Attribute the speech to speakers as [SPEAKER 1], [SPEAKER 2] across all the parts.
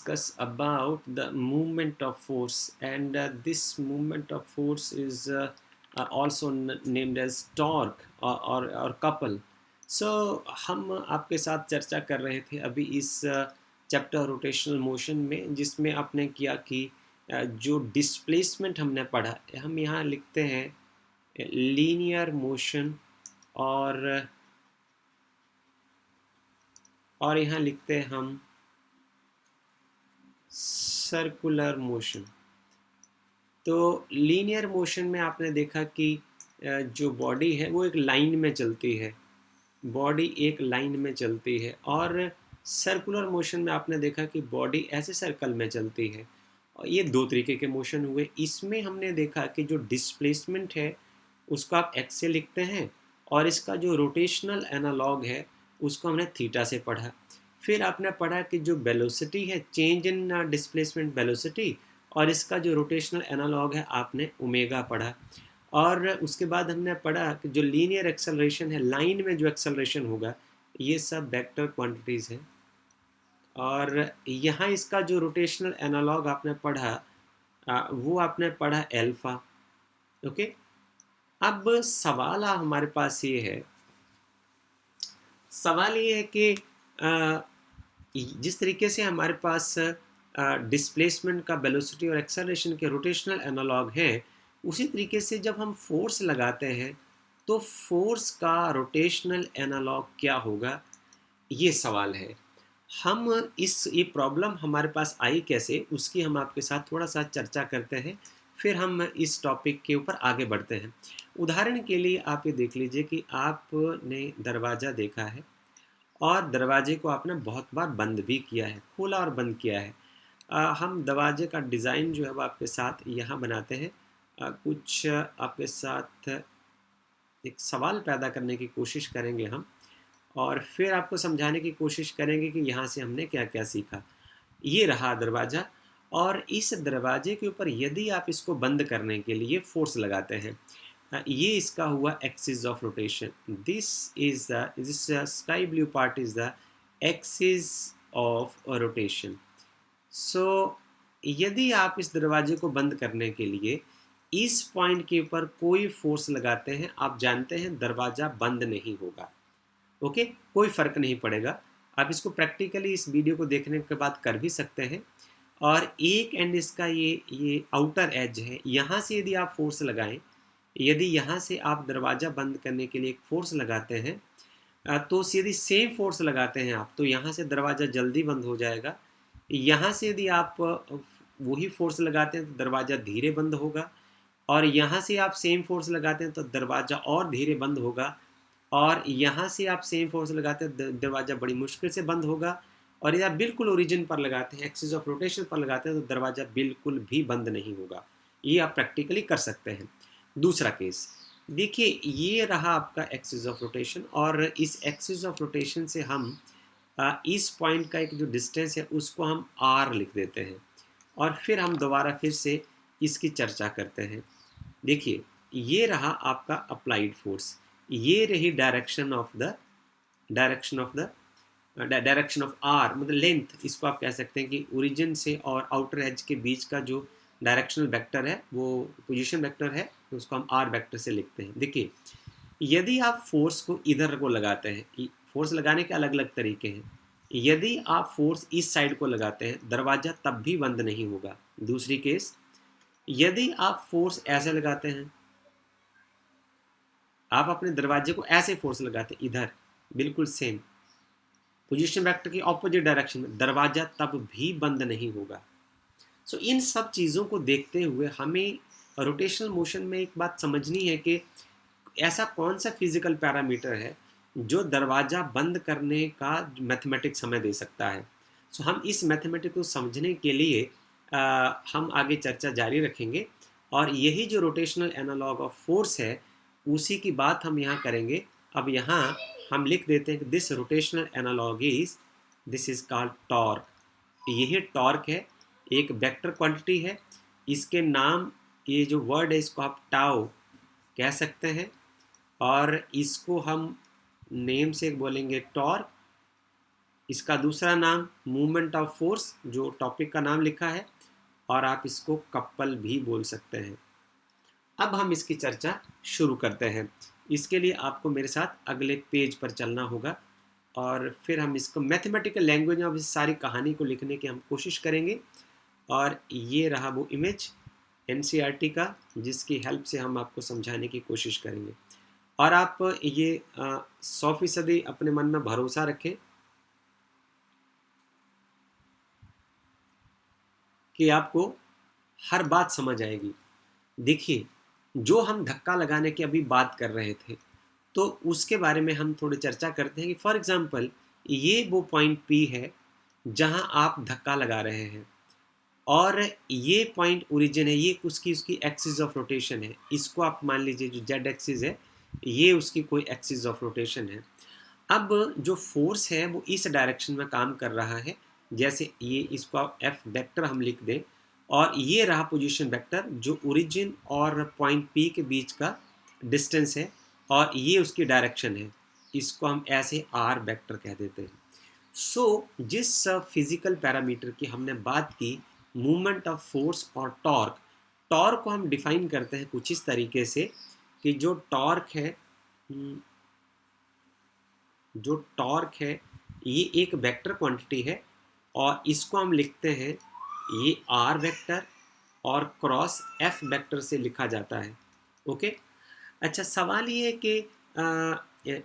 [SPEAKER 1] discuss about the movement of force, and this movement of force is also named as torque or couple. So हम आपके साथ चर्चा कर रहे थे अभी इस चैप्टर रोटेशनल मोशन में, जिसमें आपने किया कि जो डिस्प्लेसमेंट हमने पढ़ा, हम यहाँ लिखते हैं लीनियर मोशन और यहाँ लिखते हैं हम सर्कुलर मोशन। तो लीनियर मोशन में आपने देखा कि जो बॉडी है वो एक लाइन में चलती है, बॉडी एक लाइन में चलती है, और सर्कुलर मोशन में आपने देखा कि बॉडी ऐसे सर्कल में चलती है। और ये दो तरीके के मोशन हुए। इसमें हमने देखा कि जो डिस्प्लेसमेंट है उसको आप एक्स से लिखते हैं, और इसका जो रोटेशनल एनालॉग है उसको हमने थीटा से पढ़ा। फिर आपने पढ़ा कि जो वेलोसिटी है, चेंज इन डिस्प्लेसमेंट वेलोसिटी, और इसका जो रोटेशनल एनालॉग है आपने ओमेगा पढ़ा। और उसके बाद हमने पढ़ा कि जो लीनियर एक्सेलरेशन है, लाइन में जो एक्सेलरेशन होगा, ये सब वेक्टर क्वांटिटीज़ हैं। और यहाँ इसका जो रोटेशनल एनालॉग आपने पढ़ा वो आपने पढ़ा एल्फा। ओके, अब सवाल हमारे पास ये है, सवाल ये है कि जिस तरीके से हमारे पास डिस्प्लेसमेंट का वेलोसिटी और एक्सेलरेशन के रोटेशनल एनालॉग है, उसी तरीके से जब हम फोर्स लगाते हैं तो फोर्स का रोटेशनल एनालॉग क्या होगा, ये सवाल है। हम ये प्रॉब्लम हमारे पास आई कैसे, उसकी हम आपके साथ थोड़ा सा चर्चा करते हैं, फिर हम इस टॉपिक के ऊपर आगे बढ़ते हैं। उदाहरण के लिए आप ये देख लीजिए कि आपने दरवाज़ा देखा है, और दरवाजे को आपने बहुत बार बंद भी किया है, खोला और बंद किया है। हम दरवाजे का डिज़ाइन जो है वो आपके साथ यहाँ बनाते हैं। कुछ आपके साथ एक सवाल पैदा करने की कोशिश करेंगे हम, और फिर आपको समझाने की कोशिश करेंगे कि यहाँ से हमने क्या क्या सीखा। ये रहा दरवाज़ा, और इस दरवाजे के ऊपर यदि आप इसको बंद करने के लिए फोर्स लगाते हैं, ये इसका हुआ axis of rotation. This sky blue part is the axis of rotation. So यदि आप इस दरवाजे को बंद करने के लिए इस पॉइंट के ऊपर कोई फोर्स लगाते हैं, आप जानते हैं दरवाज़ा बंद नहीं होगा। ओके, कोई फ़र्क नहीं पड़ेगा। आप इसको प्रैक्टिकली इस वीडियो को देखने के बाद कर भी सकते हैं। और एक एंड इसका ये आउटर एज है, यहाँ से यदि आप फोर्स लगाएं, यदि यहाँ से आप दरवाज़ा बंद करने के लिए एक फ़ोर्स लगाते हैं, तो यदि सेम फोर्स लगाते हैं आप, तो यहाँ से दरवाज़ा जल्दी बंद हो जाएगा। यहाँ से यदि आप वही फोर्स लगाते हैं तो दरवाज़ा धीरे बंद होगा, और यहाँ से आप सेम फोर्स लगाते हैं तो दरवाज़ा और धीरे बंद होगा, और यहाँ से आप सेम फोर्स लगाते हैं दरवाज़ा बड़ी मुश्किल से बंद होगा, और यदि आप बिल्कुल ओरिजिन पर लगाते हैं, एक्सिस ऑफ रोटेशन पर लगाते हैं, तो दरवाज़ा बिल्कुल भी बंद नहीं होगा। ये आप प्रैक्टिकली कर सकते हैं। दूसरा केस देखिए, ये रहा आपका एक्सिस ऑफ रोटेशन, और इस एक्सिस ऑफ रोटेशन से हम इस पॉइंट का एक जो डिस्टेंस है उसको हम r लिख देते हैं, और फिर हम दोबारा फिर से इसकी चर्चा करते हैं। देखिए, ये रहा आपका अप्लाइड फोर्स, ये रही डायरेक्शन ऑफ आर, मतलब लेंथ। इसको आप कह सकते हैं कि ओरिजिन से और आउटर एज के बीच का जो डायरेक्शनल वेक्टर है, वो पोजीशन वेक्टर है, तो उसको हम आर वेक्टर से लिखते हैं। देखिए, यदि आप फोर्स को इधर को लगाते हैं, फोर्स लगाने के अलग अलग तरीके हैं। यदि आप फोर्स इस साइड को लगाते हैं, दरवाज़ा तब भी बंद नहीं होगा। दूसरी केस, यदि आप फोर्स ऐसे लगाते हैं, आप अपने दरवाजे को ऐसे फोर्स लगाते हैं इधर, बिल्कुल सेम पोजीशन वेक्टर की ऑपोजिट डायरेक्शन में, दरवाज़ा तब भी बंद नहीं होगा। सो इन सब चीज़ों को देखते हुए हमें रोटेशनल मोशन में एक बात समझनी है कि ऐसा कौन सा फिजिकल पैरामीटर है जो दरवाज़ा बंद करने का मैथमेटिक्स हमें दे सकता है। सो हम इस मैथमेटिक्स को समझने के लिए हम आगे चर्चा जारी रखेंगे, और यही जो रोटेशनल एनालॉग ऑफ फोर्स है उसी की बात हम यहाँ करेंगे। अब यहाँ हम लिख देते हैं कि this rotational analogue this is called torque. यही टॉर्क है, एक वेक्टर क्वांटिटी है। इसके नाम, ये जो वर्ड है इसको आप टाउ कह सकते हैं, और इसको हम नेम से बोलेंगे टॉर्क, इसका दूसरा नाम मूवमेंट ऑफ फोर्स, जो टॉपिक का नाम लिखा है, और आप इसको कपल भी बोल सकते हैं। अब हम इसकी चर्चा शुरू करते हैं। इसके लिए आपको मेरे साथ अगले पेज पर चलना होगा और फिर हम इसको मैथमेटिकल लैंग्वेज में अब इस सारी कहानी को लिखने की हम कोशिश करेंगे। और ये रहा वो इमेज एनसीईआरटी का, जिसकी हेल्प से हम आपको समझाने की कोशिश करेंगे। और आप ये 100% अपने मन में भरोसा रखें कि आपको हर बात समझ आएगी। देखिए, जो हम धक्का लगाने की अभी बात कर रहे थे, तो उसके बारे में हम थोड़ी चर्चा करते हैं कि फॉर एग्जांपल ये वो पॉइंट पी है जहां आप धक्का लगा रहे हैं, और ये पॉइंट ओरिजिन है, ये उसकी उसकी एक्सिस ऑफ रोटेशन है। इसको आप मान लीजिए जो जेड एक्सिस है, ये उसकी कोई एक्सिस ऑफ रोटेशन है। अब जो फोर्स है वो इस डायरेक्शन में काम कर रहा है, जैसे ये इसको आप एफ वेक्टर हम लिख दें, और ये रहा पोजीशन वेक्टर जो ओरिजिन और पॉइंट पी के बीच का डिस्टेंस है, और ये उसकी डायरेक्शन है। इसको हम ऐसे आर वेक्टर कह देते हैं। सो जिस फिजिकल पैरामीटर की हमने बात की, मूवमेंट ऑफ फोर्स और टॉर्क, टॉर्क को हम डिफाइन करते हैं कुछ इस तरीके से कि जो टॉर्क है, ये एक वेक्टर क्वांटिटी है, और इसको हम लिखते हैं ये आर वेक्टर और क्रॉस एफ वेक्टर से लिखा जाता है। ओके, अच्छा, सवाल ये है कि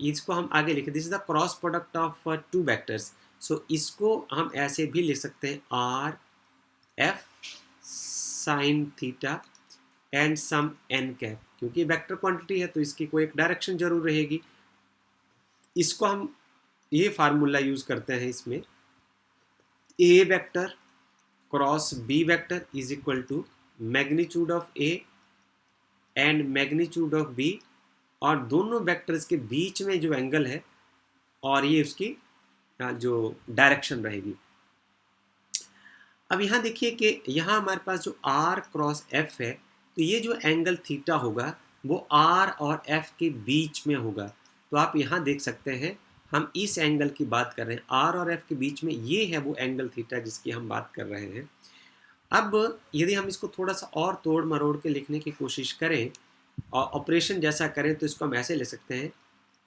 [SPEAKER 1] इसको हम आगे लिखें, this is the cross product of two vectors. So इसको हम ऐसे भी लिख सकते हैं r F sine theta and some n cap, क्योंकि वेक्टर क्वांटिटी है तो इसकी कोई एक डायरेक्शन जरूर रहेगी। इसको हम ये फार्मूला यूज करते हैं इसमें, a vector cross b vector is equal to magnitude of a and magnitude of b, और दोनों वेक्टर्स के बीच में जो एंगल है और ये उसकी जो डायरेक्शन रहेगी। अब यहाँ देखिए कि यहाँ हमारे पास जो आर क्रॉस एफ है, तो ये जो एंगल थीटा होगा वो आर और एफ के बीच में होगा। तो आप यहाँ देख सकते हैं हम इस एंगल की बात कर रहे हैं, आर और एफ के बीच में ये है वो एंगल थीटा जिसकी हम बात कर रहे हैं। अब यदि हम इसको थोड़ा सा और तोड़ मरोड़ के लिखने की कोशिश करें और ऑपरेशन जैसा करें, तो इसको हम ऐसे ले सकते हैं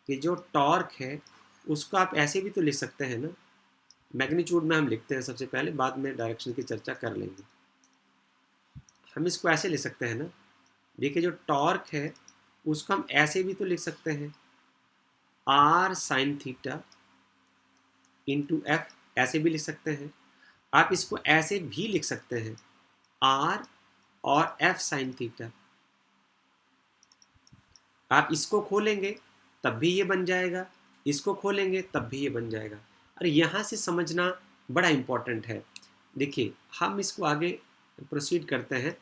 [SPEAKER 1] कि जो टॉर्क है उसको आप ऐसे भी तो लिख सकते हैं ना, मैग्नीट्यूड में हम लिखते हैं सबसे पहले, बाद में डायरेक्शन की चर्चा कर लेंगे। हम इसको ऐसे ले सकते हैं ना, देखिए जो टॉर्क है उसको हम ऐसे भी तो लिख सकते हैं R sine theta into F, ऐसे भी लिख सकते हैं। आप इसको ऐसे भी लिख सकते हैं आर और एफ साइन थीटा। आप इसको खोलेंगे तब भी ये बन जाएगा, इसको खोलेंगे तब भी ये बन जाएगा। और यहाँ से समझना बड़ा इम्पोर्टेंट है। देखिए, हम इसको आगे प्रोसीड करते हैं।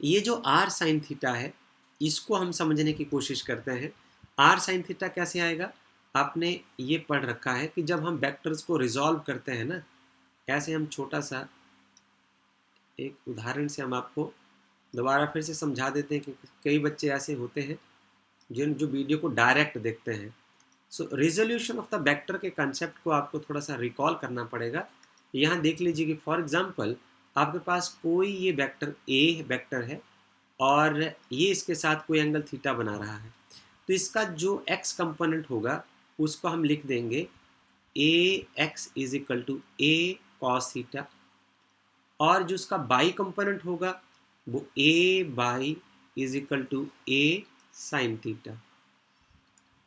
[SPEAKER 1] ये जो आर साइन थीटा है इसको हम समझने की कोशिश करते हैं। आर साइन थीटा कैसे आएगा? आपने ये पढ़ रखा है कि जब हम वेक्टर्स को रिजॉल्व करते हैं ना, ऐसे हम छोटा सा एक उदाहरण से हम आपको दोबारा फिर से समझा देते हैं, क्योंकि कई बच्चे ऐसे होते हैं जो वीडियो को डायरेक्ट देखते हैं। सो रिजोल्यूशन ऑफ द वेक्टर के कंसेप्ट को आपको थोड़ा सा रिकॉल करना पड़ेगा। यहाँ देख लीजिए कि फॉर एग्जांपल आपके पास कोई ये वेक्टर ए वेक्टर है और ये इसके साथ कोई एंगल थीटा बना रहा है, तो इसका जो एक्स कंपोनेंट होगा उसको हम लिख देंगे a x is equal to a cos theta, और जो उसका बाई कंपोनेंट होगा वो a y is equal to a sine theta.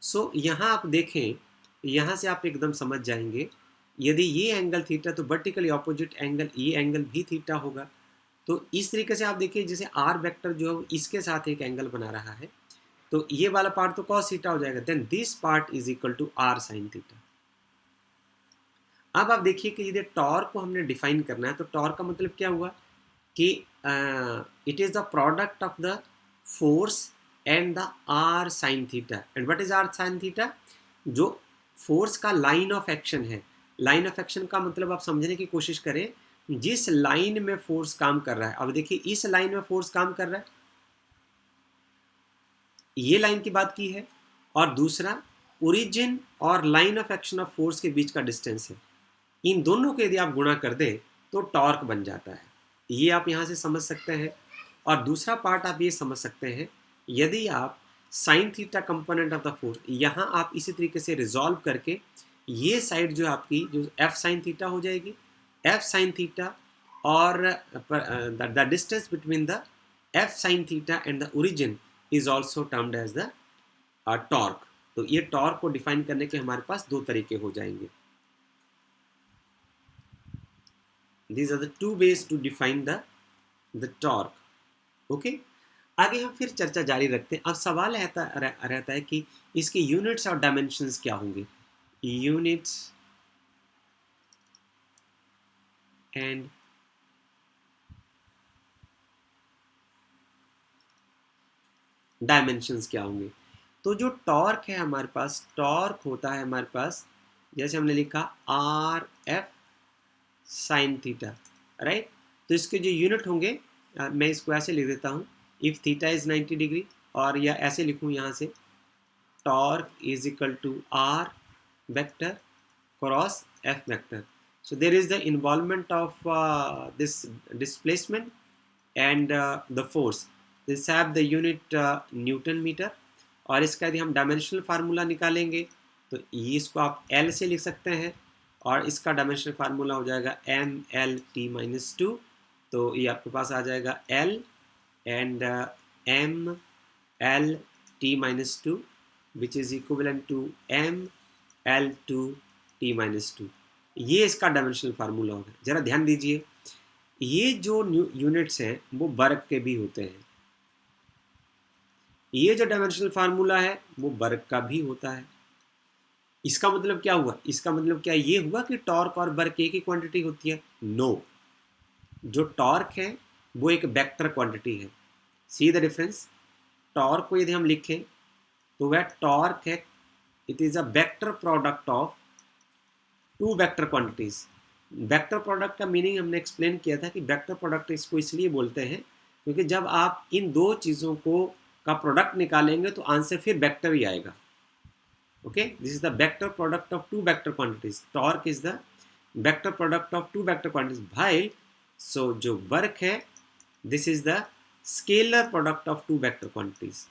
[SPEAKER 1] So यहाँ आप देखें, यहाँ से आप एकदम समझ जाएंगे, यदि ये एंगल थीटा तो वर्टिकली ऑपोजिट एंगल ये एंगल भी थीटा होगा। तो इस तरीके से आप देखिए, जैसे आर वेक्टर जो है इसके साथ एक एंगल बना रहा है, तो ये वाला पार्ट तो कॉस थीटा हो जाएगा, then this part is equal to R sine theta. अब आप देखिए कि यदि टॉर्क को हमने डिफाइन करना है, तो टॉर्क का मतलब क्या हुआ कि it is the product of the force and the R sine theta. And what is R sine theta? जो फोर्स का लाइन ऑफ एक्शन है। लाइन ऑफ एक्शन का मतलब आप समझने की कोशिश करें, जिस लाइन में फोर्स काम कर रहा है। अब देखिए इस लाइन में फोर्स काम कर रहा है, ये लाइन की बात की है, और दूसरा ओरिजिन और line of action of force के बीच का डिस्टेंस है, इन दोनों को यदि आप गुणा कर दें तो टॉर्क बन जाता है। ये आप यहाँ से समझ सकते हैं। और दूसरा पार्ट आप ये समझ सकते हैं, यदि आप sine theta component of the force, यहाँ आप इसी तरीके से रिजॉल्व करके ये साइड जो आपकी जो एफ साइन थीटा हो जाएगी, एफ साइन थीटा और the distance between the F sine theta and the origin is also termed as the torque. तो ये टॉर्क को डिफाइन करने के हमारे पास दो तरीके हो जाएंगे। These are the two ways to define the torque. Okay, आगे हम फिर चर्चा जारी रखते हैं। अब सवाल रहता है कि इसके यूनिट्स और डायमेंशंस क्या होंगे। यूनिट्स एंड डायमेंशंस क्या होंगे। तो जो टॉर्क है हमारे पास, टॉर्क होता है हमारे पास, जैसे हमने लिखा are F sine theta, right. तो इसके जो यूनिट होंगे, मैं इसको ऐसे लिख देता हूँ, इफ़ थीटा इज़ 90 डिग्री, और या ऐसे लिखूँ यहाँ से, torque is equal to R vector cross F vector. So there is the involvement of this displacement and the force, this have the unit newton metre. और इसका यदि हम डायमेंशनल फार्मूला निकालेंगे तो इसको आप एल से लिख सकते हैं, और इसका डायमेंशनल फार्मूला हो जाएगा एम एल टी माइनस 2। तो ये आपके पास आ जाएगा L and M L T minus 2 which is equivalent to M L two T minus 2। ये इसका डायमेंशनल फार्मूला होगा। ज़रा ध्यान दीजिए, ये जो यूनिट्स हैं वो वर्ग के भी होते हैं। ये जो डायमेंशनल फार्मूला है वो वर्ग का भी होता है। इसका मतलब क्या हुआ, इसका मतलब क्या ये हुआ कि टॉर्क और वर्क एक ही क्वांटिटी होती है? नो, जो टॉर्क है वो एक वेक्टर क्वांटिटी है। See the difference. टॉर्क को यदि हम लिखें तो वह टॉर्क है, it is a vector product of two vector quantities. Vector product का मीनिंग हमने एक्सप्लेन किया था कि वेक्टर प्रोडक्ट इसको इसलिए बोलते हैं क्योंकि जब आप इन दो चीज़ों को का प्रोडक्ट निकालेंगे तो आंसर फिर वेक्टर ही आएगा। Okay, this is the vector product of two vector quantities. Torque is the vector product of two vector quantities. While so जो work है, this is the scalar product of two vector quantities.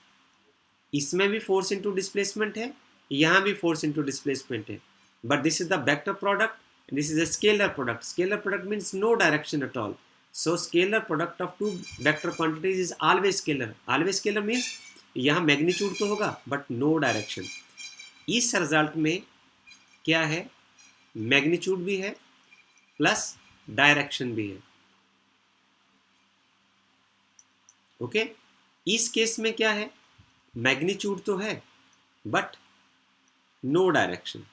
[SPEAKER 1] इसमें भी force into displacement है, यहाँ भी force into displacement है, but this is the vector product and this is a scalar product. Scalar product means no direction at all. So scalar product of two vector quantities is always scalar. Always scalar means यहाँ magnitude तो होगा but no direction. इस result में क्या है, magnitude भी है plus direction भी है। ओके, इस केस में क्या है, मैग्नीट्यूड तो है बट नो डायरेक्शन।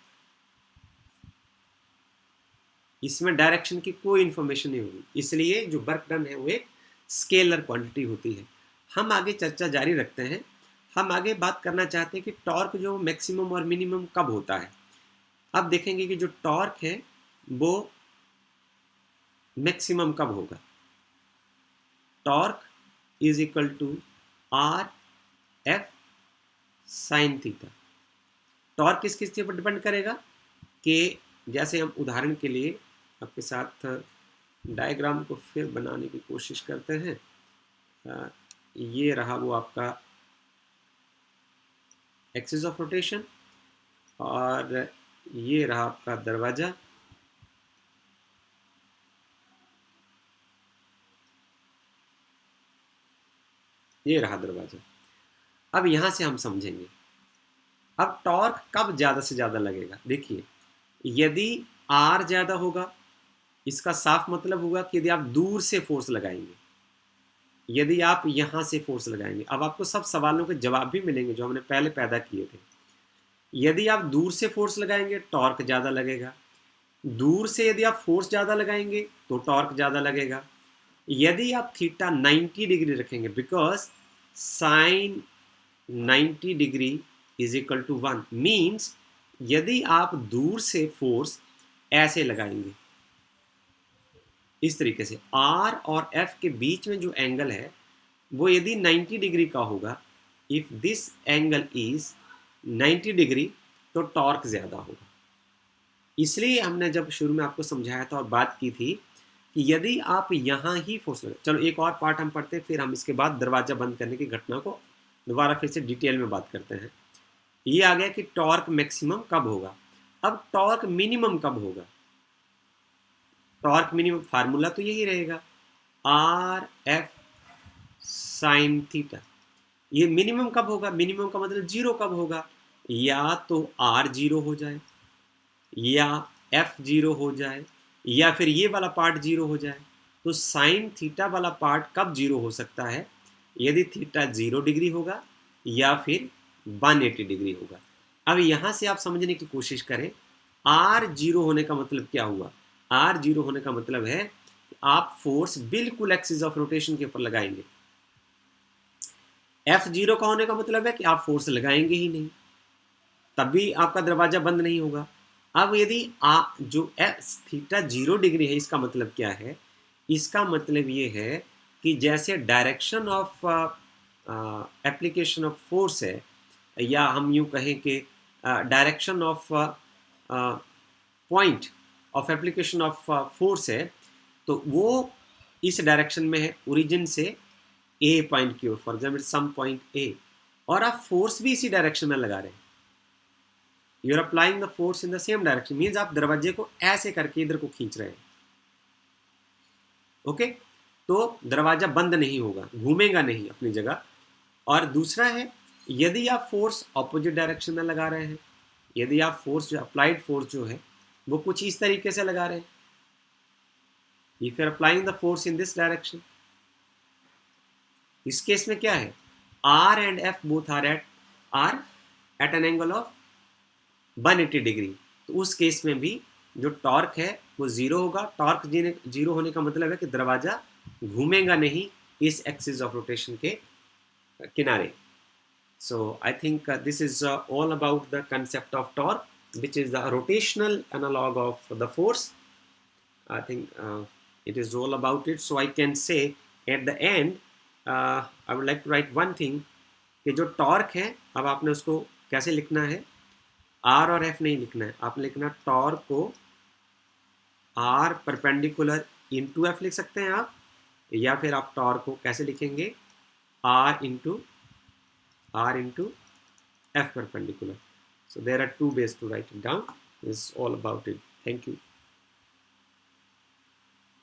[SPEAKER 1] इसमें डायरेक्शन की कोई इंफॉर्मेशन नहीं होगी, इसलिए जो वर्क डन है वो एक स्केलर क्वांटिटी होती है। हम आगे चर्चा जारी रखते हैं। हम आगे बात करना चाहते हैं कि टॉर्क जो मैक्सिमम और मिनिमम कब होता है। अब देखेंगे कि जो टॉर्क है वो मैक्सिमम कब होगा। Torque is equal to R F sine theta. Torque किस किस चीज़ पर डिपेंड करेगा कि जैसे हम उदाहरण के लिए आपके साथ डायग्राम को फिर बनाने की कोशिश करते हैं। ये रहा वो आपका एक्सिस ऑफ रोटेशन और ये रहा आपका दरवाज़ा। ये रहा दरवाज़ा। अब यहाँ से हम समझेंगे अब टॉर्क कब ज़्यादा से ज़्यादा लगेगा। देखिए, यदि आर ज़्यादा होगा, इसका साफ मतलब होगा कि यदि आप दूर से फोर्स लगाएंगे, यदि आप यहाँ से फोर्स लगाएंगे। अब आपको सब सवालों के जवाब भी मिलेंगे जो हमने पहले पैदा किए थे। यदि आप दूर से फोर्स लगाएंगे टॉर्क ज़्यादा लगेगा, दूर से यदि आप फोर्स ज़्यादा लगाएंगे तो टॉर्क ज़्यादा लगेगा। यदि आप थीटा 90 डिग्री रखेंगे, because sine 90 degree is equal to 1 means यदि आप दूर से फोर्स ऐसे लगाएंगे, इस तरीके से R और F के बीच में जो एंगल है वो यदि 90 डिग्री का होगा, if this angle is 90 degree तो टॉर्क ज़्यादा होगा। इसलिए हमने जब शुरू में आपको समझाया था और बात की थी कि यदि आप यहाँ ही फोर्स लगा, चलो एक और पार्ट हम पढ़ते हैं, फिर हम इसके बाद दरवाज़ा बंद करने की घटना को दोबारा फिर से डिटेल में बात करते हैं। ये आ गया कि टॉर्क मैक्सिमम कब होगा। अब टॉर्क मिनिमम कब होगा? टॉर्क मिनिमम फार्मूला तो यही रहेगा, आर एफ साइन थीटा। ये मिनिमम कब होगा? मिनिमम का मतलब जीरो कब होगा? या तो आर जीरो हो जाए, या एफ जीरो हो जाए, या फिर ये वाला पार्ट जीरो हो जाए। तो साइन थीटा वाला पार्ट कब जीरो हो सकता है? यदि थीटा 0 डिग्री होगा या फिर 180 डिग्री होगा। अब यहाँ से आप समझने की कोशिश करें, आर जीरो होने का मतलब क्या हुआ? आर जीरो होने का मतलब है कि आप फोर्स बिल्कुल एक्सिस ऑफ रोटेशन के ऊपर लगाएंगे। एफ जीरो का होने का मतलब है कि आप फोर्स लगाएंगे ही नहीं, तब भी आपका दरवाजा बंद नहीं होगा। अब यदि जो एस थीटा 0 डिग्री है, इसका मतलब क्या है? इसका मतलब ये है कि जैसे direction of application of force है, या हम यूँ कहें कि direction of point of application of force है, तो वो इस डायरेक्शन में है, ओरिजिन से ए पॉइंट की ओर, for example some point a, और आप फोर्स भी इसी डायरेक्शन में लगा रहे हैं। You are applying the force in the same direction, means आप दरवाजे को ऐसे करके इधर को खींच रहे हैं। ओके, तो दरवाजा बंद नहीं होगा, घूमेगा नहीं अपनी जगह। और दूसरा है, यदि आप फोर्स ऑपोजिट डायरेक्शन में लगा रहे हैं, यदि आप फोर्स जो अप्लाइड फोर्स जो है वो कुछ इस तरीके से लगा रहे हैं, if you are applying the force in this direction, इस केस में क्या है? R and F both are at an angle of 180 degree. तो उस केस में भी जो टॉर्क है वो जीरो होगा। टॉर्क जीरो होने का मतलब है कि दरवाजा घूमेगा नहीं इस एक्सिस ऑफ रोटेशन के किनारे। So I think this is all about the concept of torque, which is the rotational analog of the force. I think it is all about it. So I can say at the end, I would like to write one thing, कि जो torque है, अब आपने उसको कैसे लिखना है? Are और एफ नहीं लिखना है, आपने लिखना टॉर्क को आर परपेंडिकुलर इंटू एफ लिख सकते हैं आप, या फिर आप टॉर्क को कैसे लिखेंगे? R into F perpendicular. So there are two ways to write it down. This is all about it. Thank you.